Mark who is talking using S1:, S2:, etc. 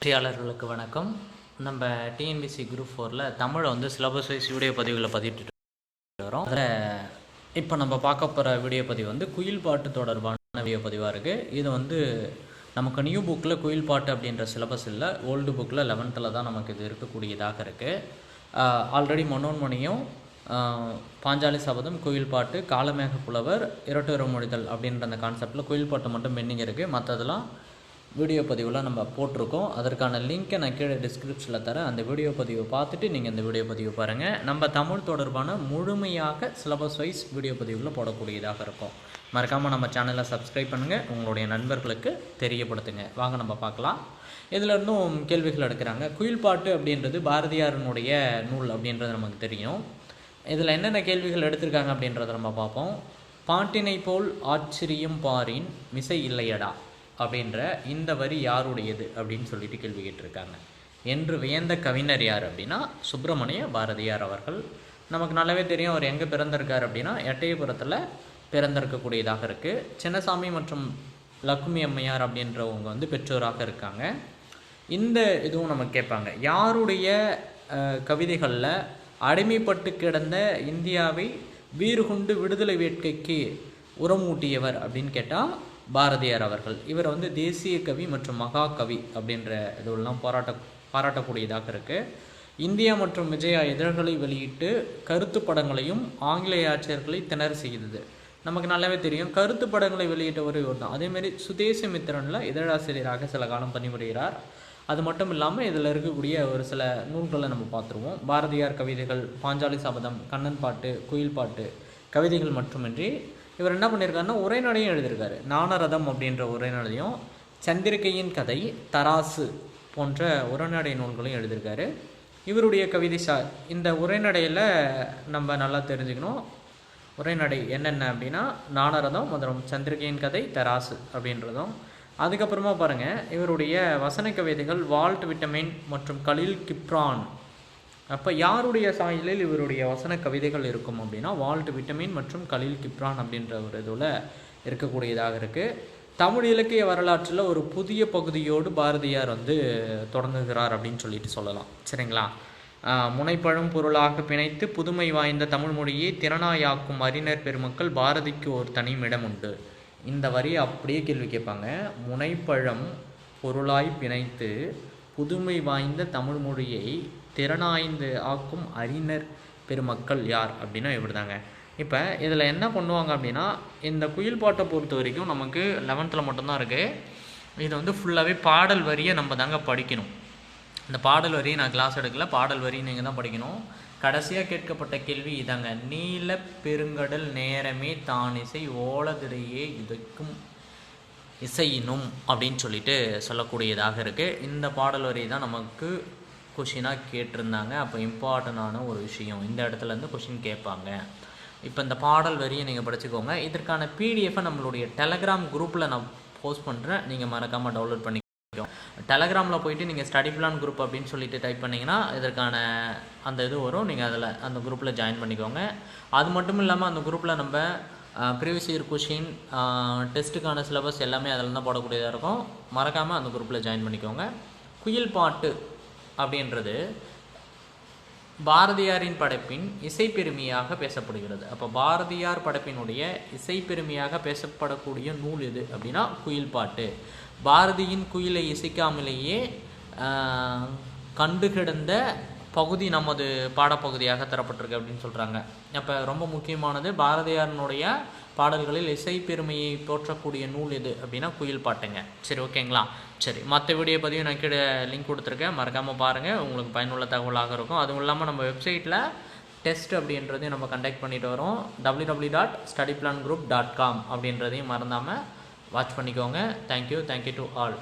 S1: வெற்றியாளர்களுக்கு வணக்கம். நம்ம TNPSC group 4ல் தமிழை வந்து சிலபஸ் வைஸ் வீடியோ பதிவுகளை பதிவிட்டு வரோம். அதில் இப்போ நம்ம பார்க்க போகிற வீடியோ பதிவு வந்து குயில் பாட்டு தொடர்பான வீடியோ பதிவாக இருக்குது. இது வந்து நமக்கு நியூ புக்கில் குயில் பாட்டு அப்படின்ற சிலபஸ் இல்லை, ஓல்டு புக்கில் 11th தான் நமக்கு இது இருக்கக்கூடியதாக இருக்குது. ஆல்ரெடி மனோன்மணியும் பாஞ்சாலி சபதம், குயில் பாட்டு, காலமேக புலவர், இரட்டுற மொழிதல் அப்படின்ற அந்த கான்செப்டில் குயில் பாட்டு மட்டும் பெண்டிங் இருக்குது. மற்றதெல்லாம் வீடியோ பதிவில் நம்ம போட்டிருக்கோம். அதற்கான லிங்க்கை நான் கீழே டிஸ்கிரிப்ஷனில் தரேன். அந்த வீடியோ பதிவை பார்த்துட்டு நீங்கள் இந்த வீடியோ பதிவு பாருங்கள். நம்ம தமிழ் தொடர்பான முழுமையாக சிலபஸ் வைஸ் வீடியோ பதிவில் போடக்கூடியதாக இருக்கும். மறக்காமல் நம்ம சேனலை சப்ஸ்கிரைப் பண்ணுங்கள், உங்களுடைய நண்பர்களுக்கு தெரியப்படுத்துங்க. வாங்க நம்ம பார்க்கலாம். இதில் இருந்தும் கேள்விகள் எடுக்கிறாங்க. குயில் பாட்டு அப்படின்றது பாரதியாரனுடைய நூல் அப்படின்றது நமக்கு தெரியும். இதில் என்னென்ன கேள்விகள் எடுத்திருக்காங்க அப்படின்றத நம்ம பார்ப்போம். பாட்டினை போல் ஆச்சரியம் பாரின் மிசை இல்லையடா அப்படின்ற இந்த வரி யாருடையது அப்படின்னு சொல்லிட்டு கேள்வி கேட்டிருக்காங்க. என்று வியந்த கவிஞர் யார் அப்படின்னா சுப்பிரமணிய பாரதியார் அவர்கள். நமக்கு நல்லாவே தெரியும் அவர் எங்கே பிறந்திருக்கார் அப்படின்னா எட்டயபுரத்தில் பிறந்திருக்கக்கூடியதாக இருக்குது. சின்னசாமி மற்றும் லக்குமி அம்மையார் அப்படின்றவங்க வந்து பெற்றோராக இருக்காங்க. இந்த இதுவும் நமக்கு கேட்பாங்க, யாருடைய கவிதைகளில் அடிமைப்பட்டு கிடந்த இந்தியாவை வீறுகொண்டு விடுதலை வேட்கைக்கு உரமூட்டியவர் அப்படின்னு கேட்டால் பாரதியார் அவர்கள். இவர் வந்து தேசிய கவி மற்றும் மகாகவி அப்படின்ற இதெல்லாம் பாராட்டக்கூடியதாக இருக்குது. இந்தியா மற்றும் விஜயா இதழ்களை வெளியிட்டு கருத்து படங்களையும் ஆங்கிலேய ஆட்சியர்களை திணற செய்தது. நமக்கு நல்லாவே தெரியும், கருத்து படங்களை வெளியிட்டவர் இவர் தான். அதேமாதிரி சுதேசமித்திரனில் இதழாசிரியராக சில காலம் பணிபுரிகிறார். அது மட்டும் இல்லாமல் இதில் இருக்கக்கூடிய ஒரு சில நூல்களை நம்ம பார்த்துருவோம். பாரதியார் கவிதைகள், பாஞ்சாலி சபதம், கண்ணன் பாட்டு, குயில் பாட்டு கவிதைகள் மட்டுமின்றி இவர் என்ன பண்ணியிருக்காருன்னா உரைநடையும் எழுதியிருக்காரு. ஞானரதம் அப்படின்ற உரைநடையும், சந்திரிகையின் கதை, தராசு போன்ற உரைநடை நூல்களையும் எழுதியிருக்காரு. இவருடைய கவிதை இந்த உரைநடையில் நம்ம நல்லா தெரிஞ்சுக்கணும். உரைநடை என்னென்ன அப்படின்னா ஞானரதம் மற்றும் சந்திரிகையின் கதை, தராசு அப்படின்றதும். அதுக்கப்புறமா பாருங்கள், இவருடைய வசன கவிதைகள் வால்ட் விட்டமின் மற்றும் கலீல் கிப்ரான். அப்போ யாருடைய சாயலில் இவருடைய வசன கவிதைகள் இருக்கும் அப்படின்னா வால்ட் விட்டமின் மற்றும் கலீல் கிப்ரான் அப்படின்ற ஒரு இதில் இருக்கக்கூடியதாக இருக்குது. தமிழ் இலக்கிய வரலாற்றில் ஒரு புதிய பகுதியோடு பாரதியார் வந்து தொடங்குகிறார் அப்படின்னு சொல்லிட்டு சொல்லலாம். சரிங்களா? முனைப்பழும் பொருளாக பிணைத்து புதுமை வாய்ந்த தமிழ் மொழியை திறனாயாக்கும் அறிஞர் பெருமக்கள் பாரதிக்கு ஒரு தனிமிடம் உண்டு. இந்த வரியை அப்படியே கேள்வி கேட்பாங்க. முனைப்பழம் பொருளாய் பிணைத்து புதுமை வாய்ந்த தமிழ் மொழியை திறனாய்ந்து ஆக்கும் அறிஞர் பெருமக்கள் யார் அப்படின்னா இவர் தாங்க. இப்போ இதில் என்ன பண்ணுவாங்க அப்படின்னா, இந்த குயில் பாட்டை பொறுத்த வரைக்கும் நமக்கு 11th மட்டும்தான் இருக்குது. இது வந்து ஃபுல்லாகவே பாடல் வரியை நம்ம தாங்க படிக்கணும். இந்த பாடல் வரியை நான் கிளாஸ் எடுக்கல, பாடல் வரி நீங்கள் தான் படிக்கணும். கடைசியாக கேட்கப்பட்ட கேள்வி இதாங்க, நீல பெருங்கடல் நேரமே தானிசை ஓலதிரையே இதைக்கும் இசையினும் அப்படின்னு சொல்லிட்டு சொல்லக்கூடியதாக இருக்குது. இந்த பாடல் வரி தான் நமக்கு கொஷினாக கேட்டிருந்தாங்க. அப்போ இம்பார்ட்டண்டான ஒரு விஷயம், இந்த இடத்துலேருந்து கொஷின் கேட்பாங்க. இப்போ இந்த பாடல் வரியை நீங்கள் படிச்சுக்கோங்க. இதற்கான பிடிஎஃபை நம்மளுடைய டெலகிராம் குரூப்பில் நான் போஸ்ட் பண்ணுறேன், நீங்கள் மறக்காமல் டவுன்லோட் பண்ணிக்கோ. டெலகிராமில் போய்ட்டு நீங்கள் ஸ்டடி பிளான் குரூப் அப்படின்னு சொல்லிட்டு டைப் பண்ணிங்கன்னா இதற்கான அந்த இது வரும். நீங்கள் அதில் அந்த குரூப்பில் ஜாயின் பண்ணிக்கோங்க. அது மட்டும் இல்லாமல் அந்த குரூப்பில் நம்ம ப்ரீவியஸ் இயர் கொஷின், டெஸ்ட்டுக்கான சிலபஸ் எல்லாமே அதில் தான் போடக்கூடியதாக இருக்கும். மறக்காமல் அந்த குரூப்பில் ஜாயின் பண்ணிக்கோங்க. குயில் பாட்டு அப்படின்றது பாரதியாரின் படைப்பின் இசைப்பெருமையாக பேசப்படுகிறது. அப்போ பாரதியார் படைப்பினுடைய இசைப்பெருமையாக பேசப்படக்கூடிய நூல் எது அப்படின்னா குயில் பாட்டு. பாரதியின் குயிலை இசைக்காமலேயே கண்டு கிடந்த பகுதி நமது பாடப்பகுதியாக தரப்பட்டிருக்கு அப்படின்னு சொல்கிறாங்க. அப்போ ரொம்ப முக்கியமானது பாரதியாரனுடைய பாடல்களில் இசை பெருமையை போற்றக்கூடிய நூல் எது அப்படின்னா குயில் பாட்டுங்க. சரி, ஓகேங்களா? சரி, மற்ற வீடியோ பதிவு நான் கீழே லிங்க் கொடுத்துருக்கேன், மறக்காமல் பாருங்கள், உங்களுக்கு பயனுள்ள தகவலாக இருக்கும். அதுவும் இல்லாமல் நம்ம வெப்சைட்டில் டெஸ்ட் அப்படின்றதையும் நம்ம கண்டக்ட் பண்ணிட்டு வரோம். www.studyplangroup.com அப்படின்றதையும் மறந்தாமல் வாட்ச் பண்ணிக்கோங்க. Thank you to all.